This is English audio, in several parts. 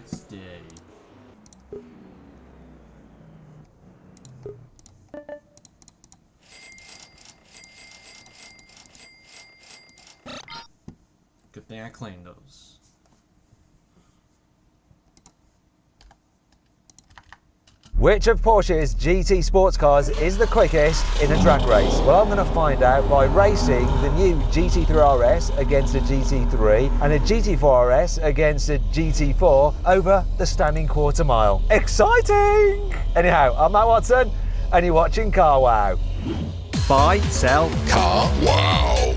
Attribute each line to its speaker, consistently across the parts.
Speaker 1: next day. Good thing I cleaned those.
Speaker 2: Which of Porsche's GT sports cars is the quickest in a drag race? Well, I'm going to find out by racing the new GT3 RS against a GT3 and a GT4 RS against a GT4 over the standing quarter mile. Exciting! Anyhow, I'm Matt Watson and you're watching Car Wow.
Speaker 3: Buy, sell,
Speaker 4: Car Wow.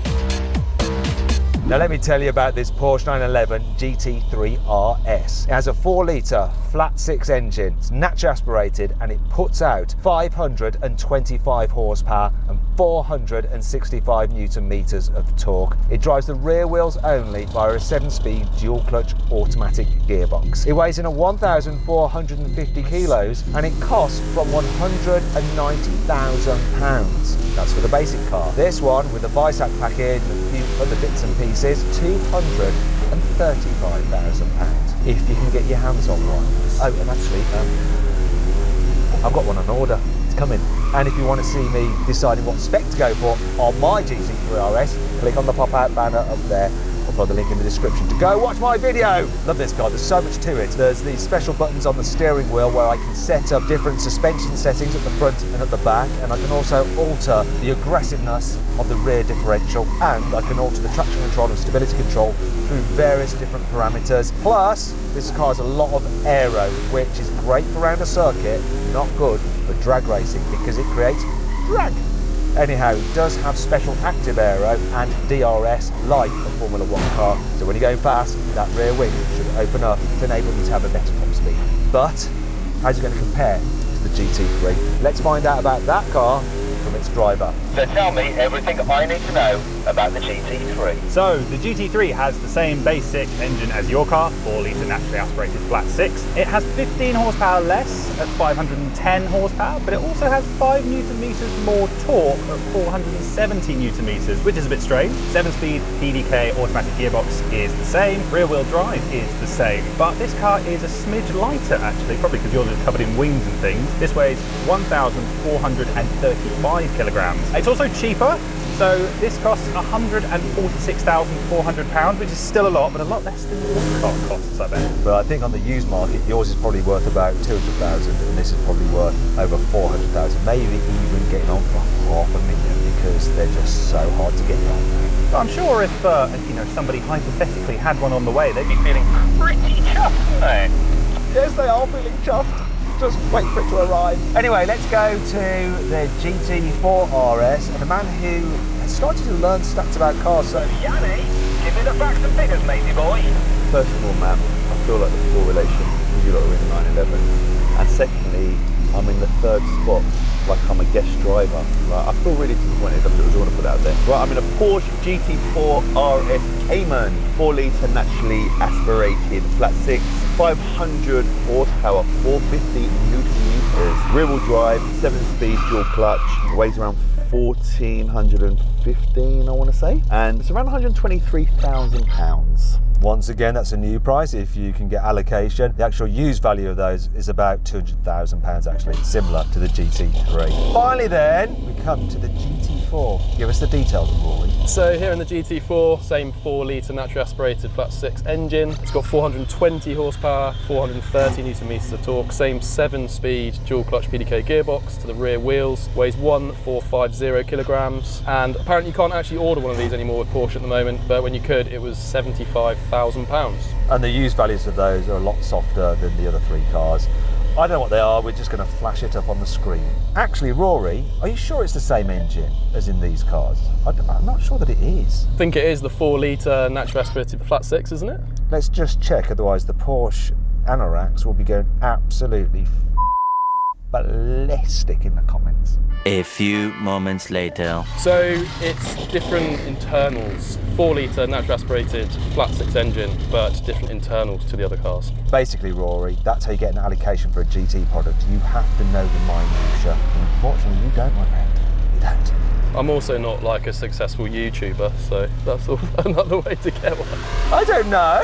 Speaker 2: Now let me tell you about this Porsche 911 GT3 RS. It has a 4-litre flat 6 engine. It's naturally aspirated and it puts out 525 horsepower and 465 newton meters of torque. It drives the rear wheels only via a 7-speed dual clutch automatic gearbox. It weighs in at 1,450 kilos and it costs from £190,000. That's for the basic car. This one with the Visac package and a few other bits and pieces, £235,000 if you can get your hands on one. Oh, and actually, I've got one on order. It's coming. And if you want to see me deciding what spec to go for on my GT3 RS, click on the pop-out banner up there. I'll follow the link in the description to go watch my video. Love this car, there's so much to it. There's these special buttons on the steering wheel where I can set up different suspension settings at the front and at the back, and I can also alter the aggressiveness of the rear differential, and I can alter the traction control and stability control through various different parameters. Plus, this car has a lot of aero, which is great for around a circuit, not good for drag racing because it creates drag. Anyhow, it does have special active aero and DRS like a Formula 1 car, so when you're going fast, that rear wing should open up to enable you to have a better top speed. But how's it going to compare to the GT3? Let's find out about that car from its driver.
Speaker 5: So tell me everything I need to know about the GT3.
Speaker 3: So the GT3 has the same basic engine as your car, 4-litre naturally aspirated flat 6. It has 15 horsepower less at 510 horsepower, but it also has 5 newton meters more torque at 470 newton meters, which is a bit strange. 7-speed PDK automatic gearbox is the same, rear-wheel drive is the same, but this car is a smidge lighter actually, probably because yours is covered in wings and things. This weighs 1,435 kilograms. It's also cheaper, so this costs £146,400, which is still a lot, but a lot less than your car costs, I bet.
Speaker 2: But I think on the used market, yours is probably worth about 200,000 and this is probably worth over 400,000, maybe even getting on for $500,000 because they're just so hard to get on.
Speaker 3: But I'm sure if you know, somebody hypothetically had one on the way, they'd be feeling pretty chuffed, wouldn't they?
Speaker 2: Yes, they are feeling chuffed. Just wait for it to arrive. Anyway, let's go to the GT4 RS and a man who has started to learn stats about cars. So,
Speaker 5: Yanni, give me the facts and figures, matey boy.
Speaker 6: First of all, Matt, I feel like the correlation with you lot are in 911. And secondly, I'm in the 3rd spot, like I'm a guest driver. Right, I feel really disappointed. I just want to put it out there. Right, I'm in a Porsche GT4 RS Cayman, 4-litre naturally aspirated flat 6, 500 horsepower, 450 newton meters, rear-wheel drive, 7-speed dual clutch, weighs around 1,415, I want to say, and it's around £123,000.
Speaker 2: once again, that's a new price if you can get allocation. The actual used value of those is about £200,000 actually, similar to the GT3. Finally then, we come to the GT4. Give us the details, Rory.
Speaker 7: So here in the GT4, same 4-litre naturally aspirated flat 6 engine. It's got 420 horsepower, 430 newton meters of torque, same 7-speed dual clutch PDK gearbox to the rear wheels, weighs 1,450 kilograms, and apparently you can't actually order one of these anymore with Porsche at the moment, but when you could, it was £75,000.
Speaker 2: And the used values of those are a lot softer than the other 3 cars. I don't know what they are, we're just going to flash it up on the screen. Actually, Rory, are you sure it's the same engine as in these cars? I'm not sure that it is.
Speaker 7: I think it is the 4-litre naturally aspirated flat 6, isn't it?
Speaker 2: Let's just check, otherwise the Porsche Anoraks will be going absolutely ballistic in the comments.
Speaker 8: A few moments later.
Speaker 7: So it's different internals, 4-litre naturally aspirated flat 6 engine, but different internals to the other cars.
Speaker 2: Basically, Rory, that's how you get an allocation for a GT product. You have to know the minutiae. Unfortunately, you don't, my friend. You don't.
Speaker 7: I'm also not like a successful YouTuber, so that's another way to get one.
Speaker 2: I don't know.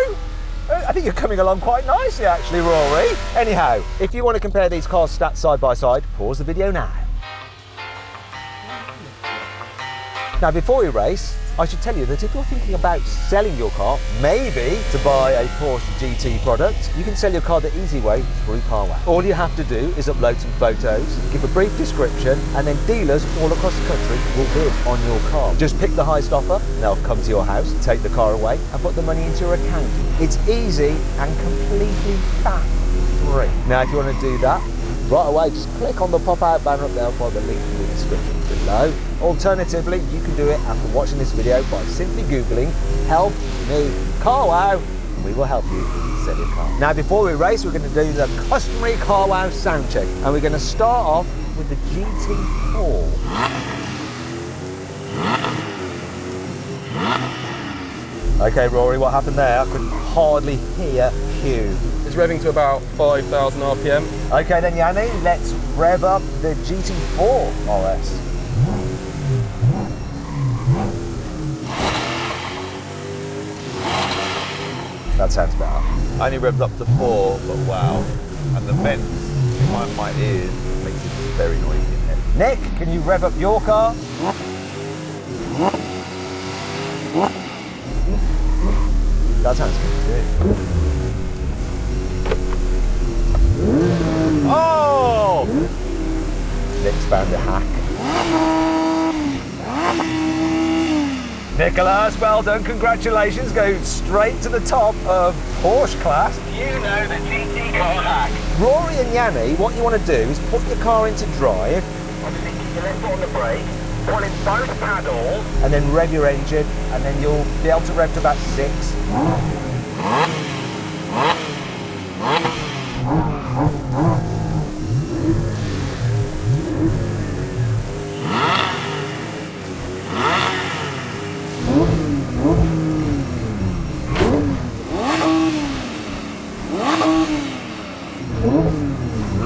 Speaker 2: I think you're coming along quite nicely actually, Rory. Anyhow, if you want to compare these cars' stats side by side, pause the video now. Now before we race, I should tell you that if you're thinking about selling your car, maybe to buy a Porsche GT product, you can sell your car the easy way through CarWow. All you have to do is upload some photos, give a brief description, and then dealers all across the country will bid on your car. Just pick the highest offer, and they'll come to your house, take the car away, and put the money into your account. It's easy and completely faff-free. Now if you want to do that, right away, just click on the pop-out banner up there by the link in the description below. Alternatively, you can do it after watching this video by simply Googling "Help Me CarWow" and we will help you sell your car. Now before we race, we're going to do the customary CarWow sound check, and we're going to start off with the GT4. Okay Rory, what happened there? I could hardly hear you.
Speaker 7: It's revving to about 5,000 RPM.
Speaker 2: Okay then Yanni, let's rev up the GT4 RS. That sounds better.
Speaker 6: I only revved up to 4, but wow. And the vents behind my ears makes it very noisy in here.
Speaker 2: Nick, can you rev up your car? That sounds good too. Oh! Nick's found a hack. Nicholas, well done, congratulations. Go straight to the top of Porsche class.
Speaker 5: You know the GT car hack.
Speaker 2: Rory and Yanni, what you want to do is put your car into drive.
Speaker 5: Obviously, keep your left foot on the brake, pull in both paddles.
Speaker 2: And then rev your engine, and then you'll be able to rev to about 6.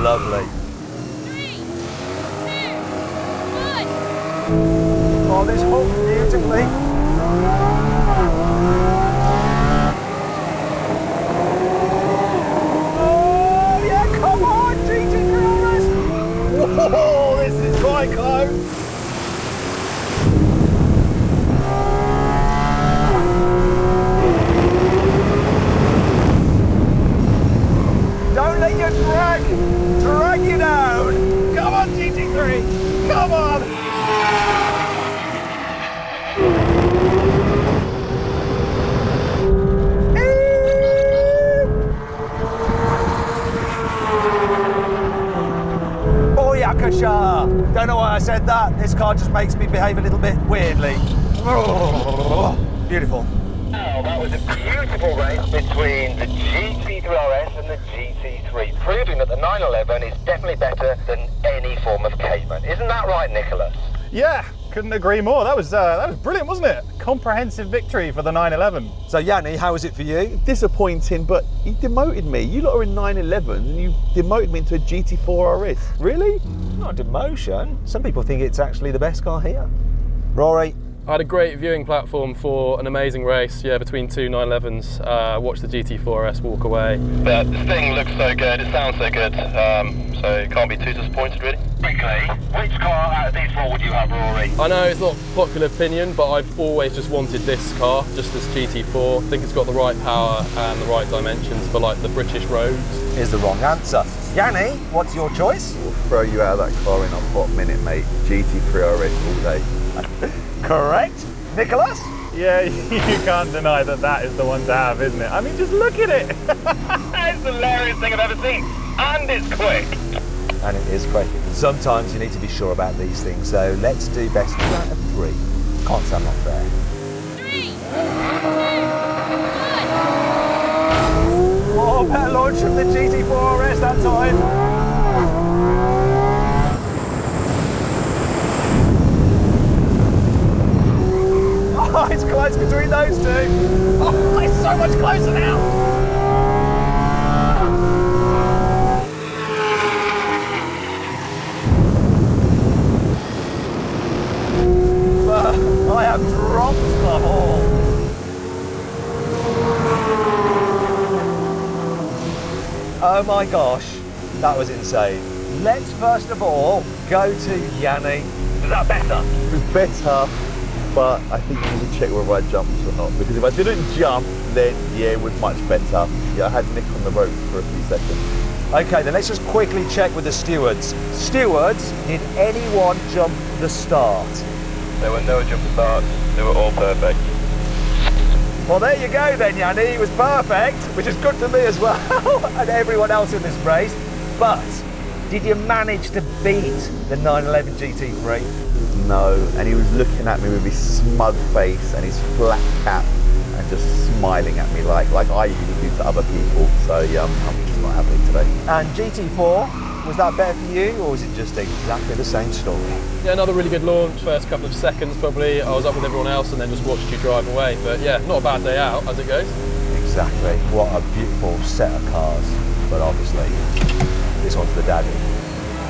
Speaker 2: Lovely.
Speaker 4: 3, 2, 1.
Speaker 2: Oh, this hooks beautifully. Oh, yeah, come on, GT3 RS. Whoa, this is quite close. Don't let your drag you down. Come on, GT3, come on. Boyakasha! Don't know why I said that. This car just makes me behave a little bit weirdly. Beautiful.
Speaker 5: Now, that was a beautiful race between the GT3 RS and the GT3, proving that the 911 is definitely better than any form of Cayman. Isn't that right, Nicholas?
Speaker 3: Yeah, couldn't agree more. That was brilliant, wasn't it? Comprehensive victory for the 911.
Speaker 2: So Yanni, how was it for you?
Speaker 6: Disappointing, but he demoted me. You lot are in 911s and you demoted me into a GT4 RS. Really?
Speaker 2: Not a demotion. Some people think it's actually the best car here. Rory?
Speaker 7: I had a great viewing platform for an amazing race, yeah, between two 911s. Watched the GT4S walk away.
Speaker 9: The thing looks so good, it sounds so good, so you can't be too disappointed really.
Speaker 5: Quickly, which car out of these four would you have, Rory?
Speaker 7: I know it's not popular opinion, but I've always just wanted this car, just this GT4. I think it's got the right power and the right dimensions for like the British roads.
Speaker 2: Is the wrong answer. Yanni, what's your choice?
Speaker 6: We'll throw you out of that car in a hot minute, mate. GT3 RS all day.
Speaker 2: Correct. Nicholas?
Speaker 3: Yeah, you can't deny that that is the one to have, isn't it? I mean, just look at it.
Speaker 5: It's the hilarious thing I've ever seen, and it's quick.
Speaker 2: And it is quick. Sometimes you need to be sure about these things, so let's do best 2 out of 3. Can't sound not fair.
Speaker 4: 3, 2, 1.
Speaker 2: Oh, better launch from the GT4 RS that time. Oh, it's close between those two. Oh, it's so much closer now. I have dropped the ball. Oh my gosh, that was insane. Let's first of all go to Yanni. Was that better?
Speaker 6: It was better, but I think you need to check whether I jumped or not, because if I didn't jump, then yeah, it was much better. Yeah, I had Nick on the rope for a few seconds.
Speaker 2: Okay, then let's just quickly check with the stewards. Stewards, did anyone jump the start?
Speaker 9: There were no jump starts. They were all perfect.
Speaker 2: Well, there you go then, Yanni. It was perfect, which is good for me as well, and everyone else in this race. But did you manage to beat the 911 GT3?
Speaker 6: No, and he was looking at me with his smug face and his flat cap and just smiling at me like I usually do to other people. So yeah, I'm just not happy today.
Speaker 2: And GT4, was that better for you, or was it just exactly the same story?
Speaker 7: Yeah, another really good launch. First couple of seconds probably. I was up with everyone else and then just watched you drive away. But yeah, not a bad day out as it goes.
Speaker 2: Exactly. What a beautiful set of cars. But obviously, this one's the daddy.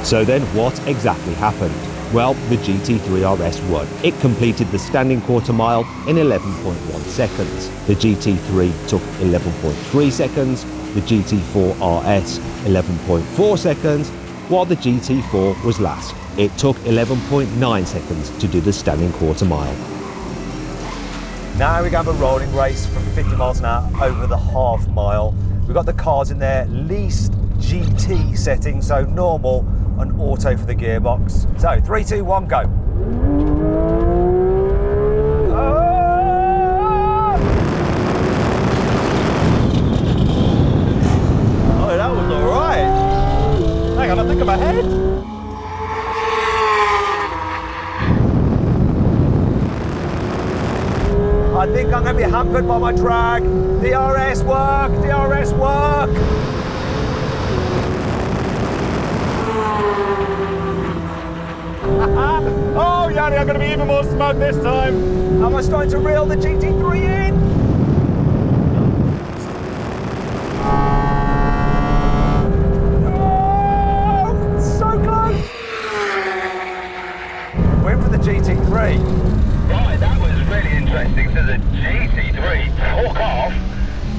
Speaker 10: So then what exactly happened? Well, the GT3 RS won. It completed the standing quarter mile in 11.1 seconds. The GT3 took 11.3 seconds, the GT4 RS 11.4 seconds, while the GT4 was last. It took 11.9 seconds to do the standing quarter mile.
Speaker 2: Now we have a rolling race from 50 miles an hour over the half mile. We've got the cars in their least GT setting, so normal and auto for the gearbox. So 3, 2, 1, go.
Speaker 6: Oh, that was all right. Hang on, I think I'm ahead.
Speaker 2: I think I'm going to be hampered by my drag. DRS work, DRS work.
Speaker 3: Oh, Yanni, I'm going to be even more smug this time.
Speaker 2: Am I starting to reel the GT3 in? Oh, so close. We're in for the GT3.
Speaker 5: Right, that was really interesting. So the GT3 took off.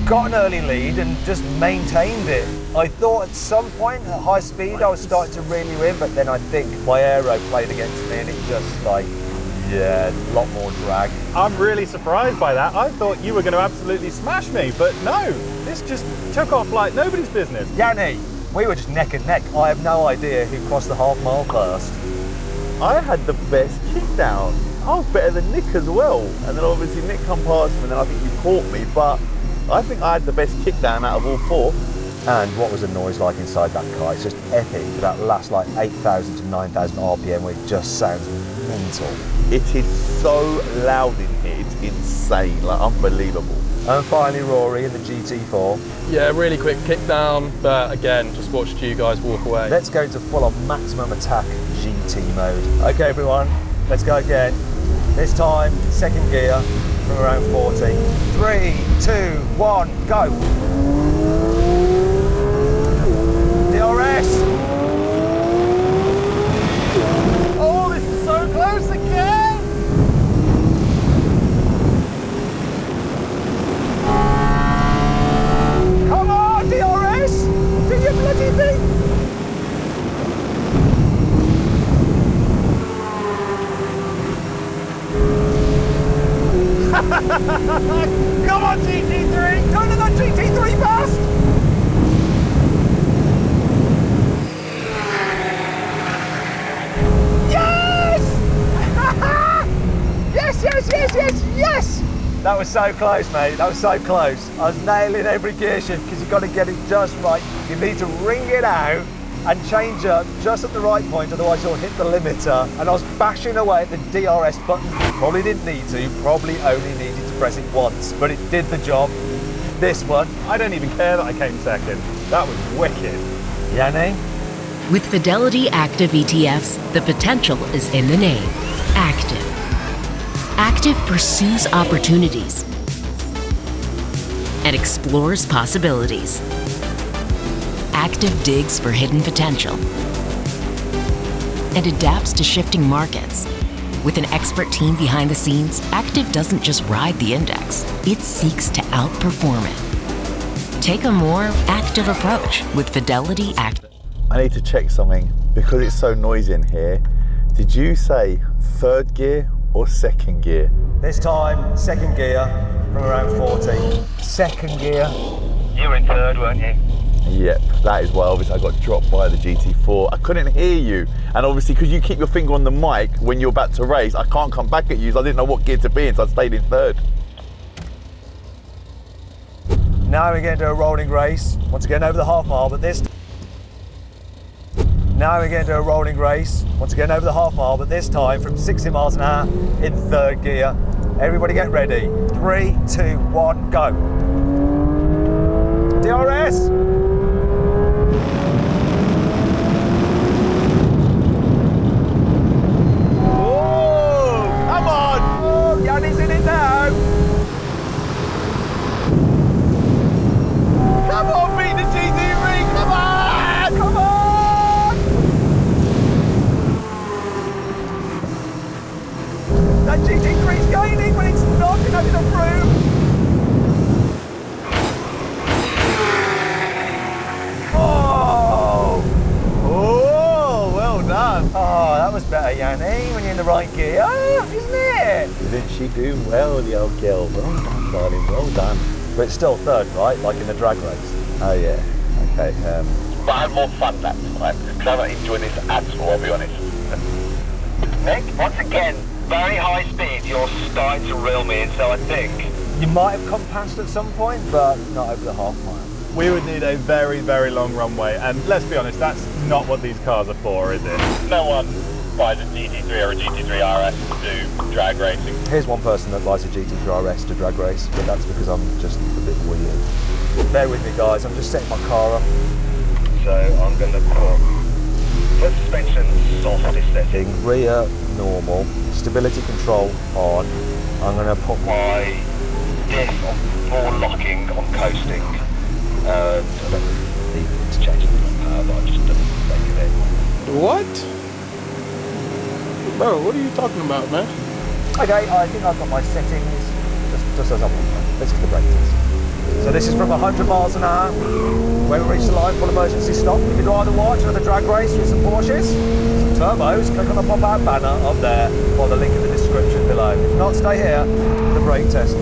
Speaker 2: Got an early lead and just maintained it. I thought at some point at high speed I was starting to really win, but then I think my aero played against me and it just yeah, a lot more drag.
Speaker 3: I'm really surprised by that. I thought you were going to absolutely smash me, but no, this just took off like nobody's business.
Speaker 2: Yanni, we were just neck and neck. I have no idea who crossed the half mile first.
Speaker 6: I had the best kick down. I was better than Nick as well. And then obviously Nick come past me and then I think you caught me, but I think I had the best kick down out of all four.
Speaker 2: And what was the noise like inside that car? It's just epic for that last 8,000 to 9,000 RPM where it just sounds mental.
Speaker 6: It is so loud in here, it's insane, like unbelievable.
Speaker 2: And finally Rory in the GT4.
Speaker 7: Yeah, really quick kick down, but again, just watched you guys walk away.
Speaker 2: Let's go into full on maximum attack GT mode. Okay everyone, let's go again. This time, second gear from around 40. 3, 2, 1, go. DRS.
Speaker 3: Oh, this is so close again!
Speaker 2: Come on, DRS! Do your bloody thing!
Speaker 3: Come on, GT3!
Speaker 2: Don't let that GT3 past! Yes! Yes, yes, yes, yes, yes! That was so close, mate. That was so close. I was nailing every gear shift because you've got to get it just right. You need to ring it out and change up just at the right point, otherwise you'll hit the limiter. And I was bashing away at the DRS button. Probably didn't need to, probably only needed to press it once, but it did the job. This one.
Speaker 3: I don't even care that I came second. That was wicked.
Speaker 2: Yanni?
Speaker 11: With Fidelity Active ETFs, the potential is in the name. Active. Active pursues opportunities and explores possibilities. Active digs for hidden potential and adapts to shifting markets. With an expert team behind the scenes, Active doesn't just ride the index, it seeks to outperform it. Take a more active approach with Fidelity Active.
Speaker 6: I need to check something because it's so noisy in here. Did you say third gear or second gear?
Speaker 2: This time, second gear from around 40. Second gear.
Speaker 5: You were in third, weren't you?
Speaker 6: Yep, that is why obviously I got dropped by the GT4. I couldn't hear you. And obviously because you keep your finger on the mic when you're about to race, I can't come back at you, so I didn't know what gear to be in, so I stayed in third.
Speaker 2: Now we're going to do a rolling race. Once again over the half mile, but this... Now we're going to do a rolling race. Once again over the half mile, but this time from 60 miles an hour in third gear. Everybody get ready. 3, 2, 1, go. DRS.
Speaker 6: Oh, come on!
Speaker 2: Oh, Yanni's in it now.
Speaker 6: Come on, beat the GT3, come on!
Speaker 2: Come on! That GT3's gaining when it's not enough room. Oh!
Speaker 6: Oh, well done.
Speaker 2: Oh, that was better, Yanni, when you're in the right gear, isn't it?
Speaker 6: Didn't she do well, the old girl? Well done, darling, well done.
Speaker 2: But it's still third, right? Like in the drag race.
Speaker 6: Oh yeah, okay.
Speaker 5: But I had more fun that time, because I don't enjoy this at all, I'll be honest. Nick, once again, very high speed, you're starting to reel me in, so I think...
Speaker 2: You might have come past at some point, but not over the half mile.
Speaker 3: We would need a very, very long runway, and let's be honest, that's not what these cars are for, is it?
Speaker 9: No one buys a GT3 or a GT3 RS to do drag racing.
Speaker 2: Here's one person that buys a GT3 RS to drag race, but that's because I'm just a bit weird. Bear with me, guys, I'm just setting my car up.
Speaker 5: So I'm going to put suspension softest setting.
Speaker 2: Rear normal, stability control on. I'm going to put
Speaker 5: My diff on full locking on coasting. I don't need to change the power, but I just don't make it.
Speaker 7: What? Bro, what are you talking about, man?
Speaker 2: Okay, I think I've got my settings just as I want them. Let's get the brake test. So this is from 100 miles an hour. When we reach the line, full emergency stop. If you'd rather watch another drag race with some Porsches, some turbos, click on the pop-out banner up there or the link in the description below. If not, stay here, the brake test.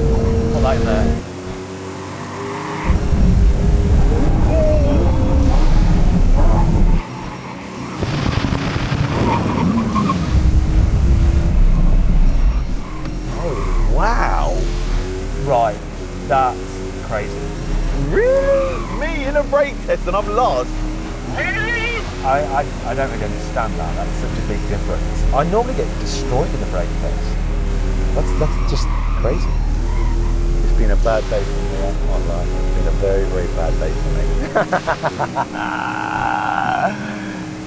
Speaker 2: Put that in there. Oh, wow. Right, that's crazy.
Speaker 6: Really? Me in a brake test and I'm lost?
Speaker 2: I don't really understand that. That's such a big difference. I normally get destroyed in the brake test. That's just crazy.
Speaker 6: It's been a bad day for me, I can't lie. It's been a very, very bad day for me.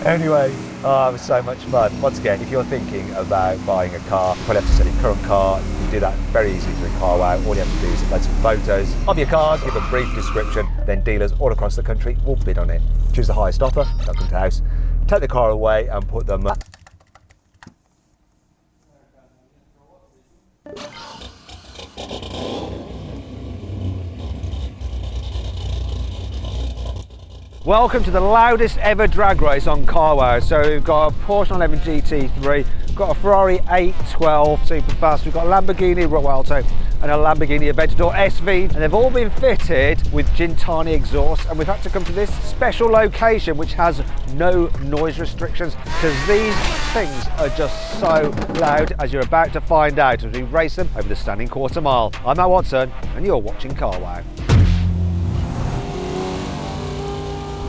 Speaker 2: Anyway, it was so much fun. Once again, if you're thinking about buying a car, you probably have to sell your current car. You can do that very easily through CarWow. All you have to do is upload some photos of your car, give a brief description, then dealers all across the country will bid on it. Choose the highest offer, they'll come to the house, take the car away and put them... Welcome to the loudest ever drag race on CarWow. So we've got a Porsche 911 GT3, we've got a Ferrari 812 super fast, we've got a Lamborghini Ruelto and a Lamborghini Aventador SV, and they've all been fitted with Gintani exhaust, and we've had to come to this special location which has no noise restrictions because these things are just so loud, as you're about to find out as we race them over the standing quarter mile. I'm Matt Watson and you're watching CarWow.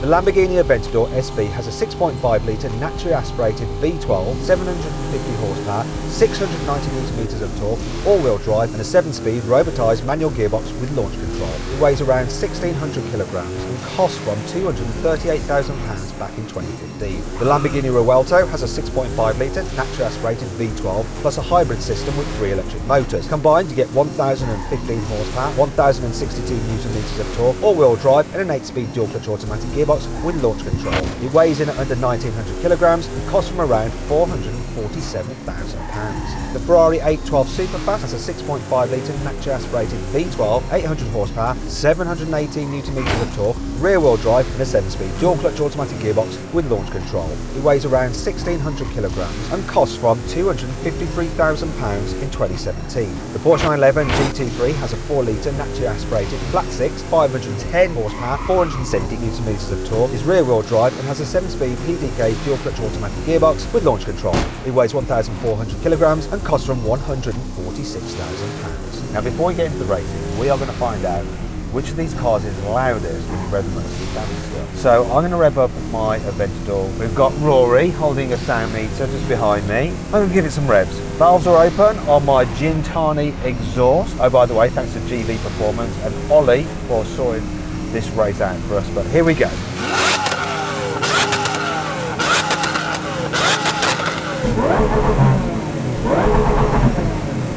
Speaker 2: The Lamborghini Aventador SV has a 6.5 litre naturally aspirated V12, 750 horsepower, 690 Nm of torque, all-wheel drive and a 7-speed robotised manual gearbox with launch control. It weighs around 1,600 kilograms and cost from £238,000 back in 2015. The Lamborghini Ruelto has a 6.5 litre naturally aspirated V12 plus a hybrid system with 3 electric motors. Combined you get 1,015 horsepower, 1,062 Nm of torque, all-wheel drive and an 8-speed dual-clutch automatic gearbox with launch control. It weighs in at under 1,900 kilograms and costs from around £440,000. £147,000. The Ferrari 812 Superfast has a 6.5 litre naturally aspirated V12, 800 horsepower, 718 Nm of torque, rear-wheel drive and a 7-speed dual-clutch automatic gearbox with launch control. It weighs around 1,600 kilograms and costs from £253,000 in 2017. The Porsche 911 GT3 has a 4-litre naturally aspirated flat 6, 510 horsepower, 470 Nm of torque, is rear-wheel drive and has a 7-speed PDK dual-clutch automatic gearbox with launch control. It weighs 1,400 kilograms and costs from £146,000. Now before we get into the racing, we are going to find out which of these cars is loudest when you rev them up to the standstill. So I'm going to rev up my Aventador. We've got Rory holding a sound meter just behind me. I'm going to give it some revs. Valves are open on my Gintani exhaust. Oh, by the way, thanks to GV Performance and Ollie for sorting this race out for us. But here we go.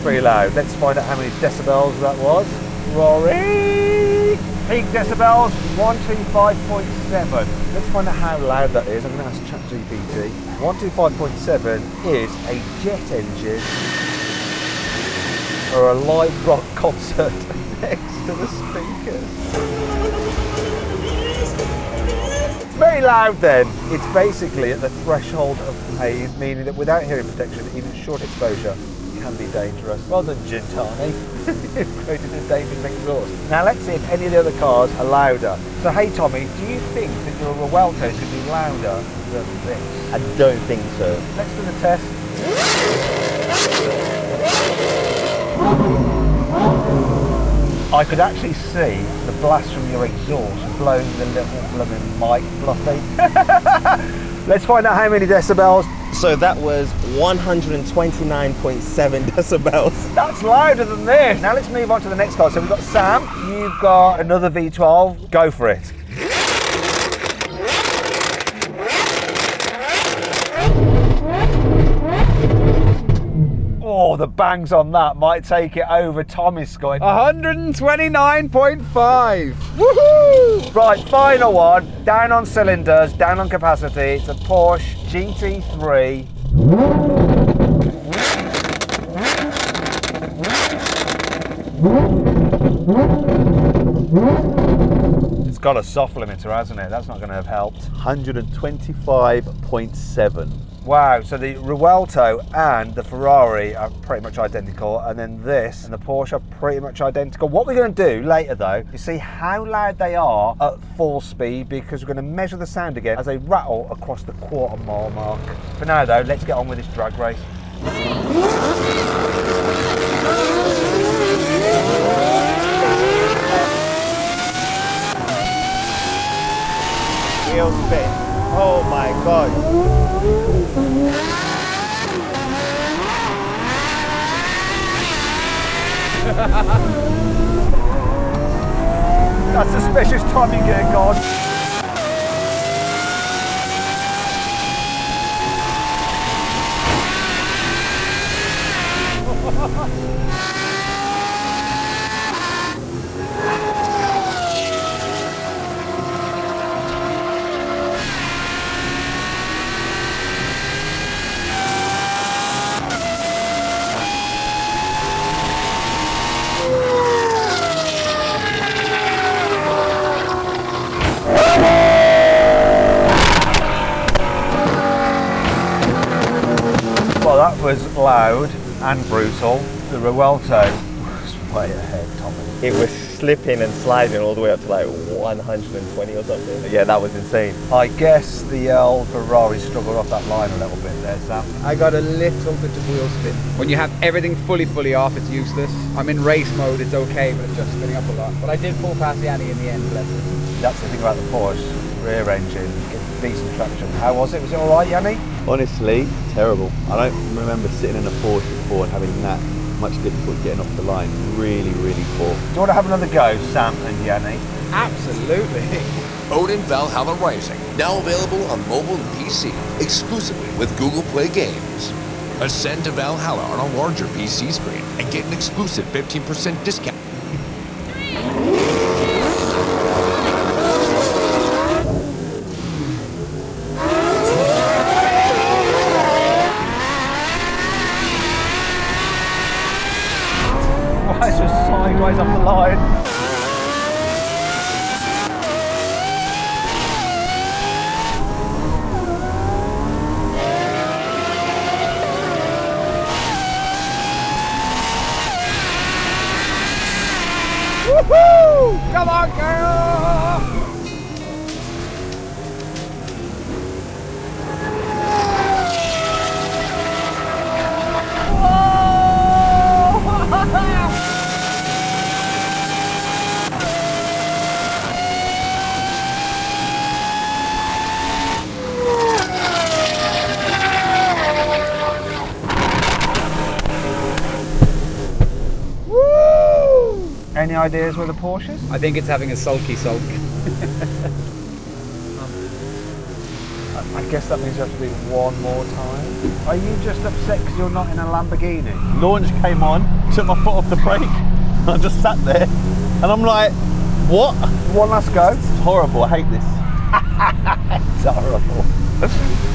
Speaker 2: Pretty loud. Let's find out how many decibels that was. Rory! Peak decibels, 125.7. Let's find out how loud that is. I'm going to ask ChatGPT. 125.7 is a jet engine or a live rock concert next to the speakers. It's very loud then. It's basically at the threshold of haze, meaning that without hearing protection, even short exposure can be dangerous. Well done, Gintani. You've created a dangerous exhaust. Now let's see if any of the other cars are louder. So hey Tommy, do you think that your Revuelto could be louder than this?
Speaker 6: I don't think so.
Speaker 2: Let's do the test. I could actually see the blast from your exhaust blowing the little blooming mic fluffy. Let's find out how many decibels.
Speaker 12: So that was 129.7 decibels.
Speaker 2: That's louder than this. Now let's move on to the next car. So we've got Sam, you've got another V12. Go for it. Oh, the bangs on that might take it over Tommy's score. 129.5. Woohoo! Right, final one. Down on cylinders, down on capacity. It's a Porsche GT3. It's got a soft limiter, hasn't it? That's not going to have helped.
Speaker 6: 125.7.
Speaker 2: Wow, so the Revuelto and the Ferrari are pretty much identical, and then this and the Porsche are pretty much identical. What we're going to do later though is see how loud they are at full speed, because we're going to measure the sound again as they rattle across the quarter-mile mark. For now though, let's get on with this drag race.
Speaker 12: Wheel spin. Oh my god.
Speaker 2: That's suspicious timing here, God. Well, that was loud and brutal. The Revuelto was way ahead, Tommy.
Speaker 12: It was slipping and sliding all the way up to like 120 or something.
Speaker 2: Yeah, that was insane. I guess the old Ferrari struggled off that line a little bit there, Sam.
Speaker 13: I got a little bit of wheel spin. When you have everything fully off, it's useless. I'm in race mode, it's okay, but it's just spinning up a lot. But I did pull past Yanni in the end, bless him.
Speaker 2: That's the thing about the Porsche, rear engine, get decent traction. How was it? Was it all right, Yanni?
Speaker 6: Honestly, terrible. I don't remember sitting in a Porsche before and having that much difficulty getting off the line. Really, really poor.
Speaker 2: Do you want to have another go, Sam and Yanni?
Speaker 13: Absolutely.
Speaker 14: Odin Valhalla Rising, now available on mobile and PC, exclusively with Google Play Games. Ascend to Valhalla on a larger PC screen and get an exclusive 15% discount.
Speaker 2: Woohoo! Come on, girl! Any ideas where the Porsche is?
Speaker 13: I think it's having a sulky sulk.
Speaker 2: I guess that means you have to do it one more time. Are you just upset because you're not in a Lamborghini?
Speaker 6: Launch came on, took my foot off the brake. I just sat there and I'm like, what?
Speaker 2: One last go.
Speaker 6: It's horrible, I hate this.
Speaker 2: It's horrible.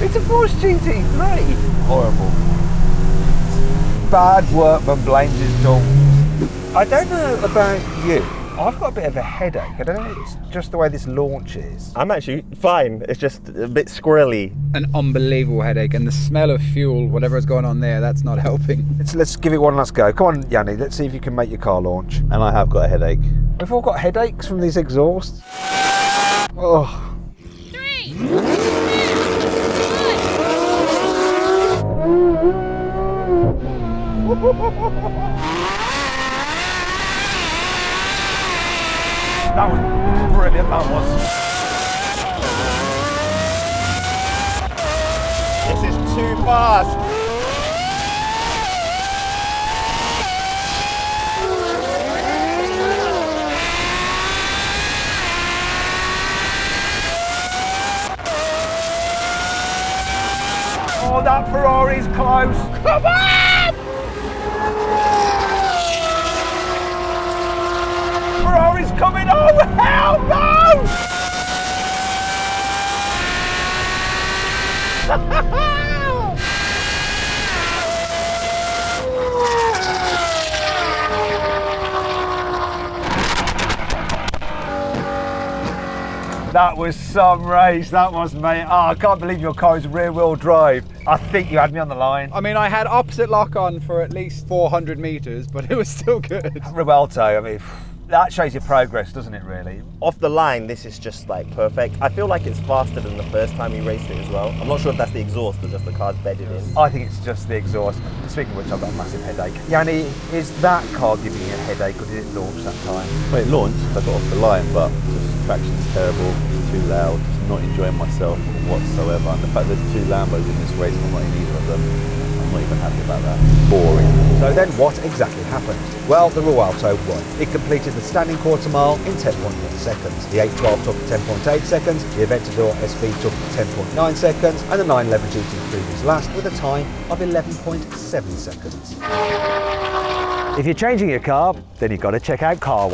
Speaker 2: It's a Porsche GT3.
Speaker 6: Horrible.
Speaker 2: Bad workman blames his tools. I don't know about you. I've got a bit of a headache. I don't know if it's just the way this launch is.
Speaker 12: I'm actually fine. It's just a bit squirrely.
Speaker 13: An unbelievable headache, and the smell of fuel, whatever is going on there, that's not helping.
Speaker 2: Let's give it one last go. Come on, Yanni, let's see if you can make your car launch.
Speaker 6: And I have got a headache.
Speaker 2: We've all got headaches from these exhausts. Oh.
Speaker 4: 3, 2, 1.
Speaker 2: That was brilliant, that was.
Speaker 12: This is too fast.
Speaker 2: Oh, that Ferrari's close. Come on! Ferrari's coming over! Hell no! That was some race, that was, mate. Oh, I can't believe your car is rear-wheel drive. I think you had me on the line.
Speaker 13: I mean, I had opposite lock on for at least 400 metres, but it was still good.
Speaker 2: Ribalto, I mean, that shows your progress, doesn't it, really?
Speaker 12: Off the line, this is just like perfect. I feel like it's faster than the first time we raced it as well. I'm not sure if that's the exhaust or just the car's bedded in.
Speaker 2: I think it's just the exhaust. Speaking of which, I've got a massive headache. Yanni, is that car giving you a headache, or did it launch that time?
Speaker 6: Well, it launched, I got off the line, but just traction's terrible, it's too loud, just not enjoying myself whatsoever. And the fact there's two Lambos in this race, I'm not in either of them. I'm not even happy about that. Boring.
Speaker 2: So then what exactly happened? Well, the Rialto won. It completed the standing quarter mile in 10.1 seconds. The 812 took 10.8 seconds, the Aventador SV took 10.9 seconds, and the 911 GT3 was last with a time of 11.7 seconds. If you're changing your car, then you've got to check out Car.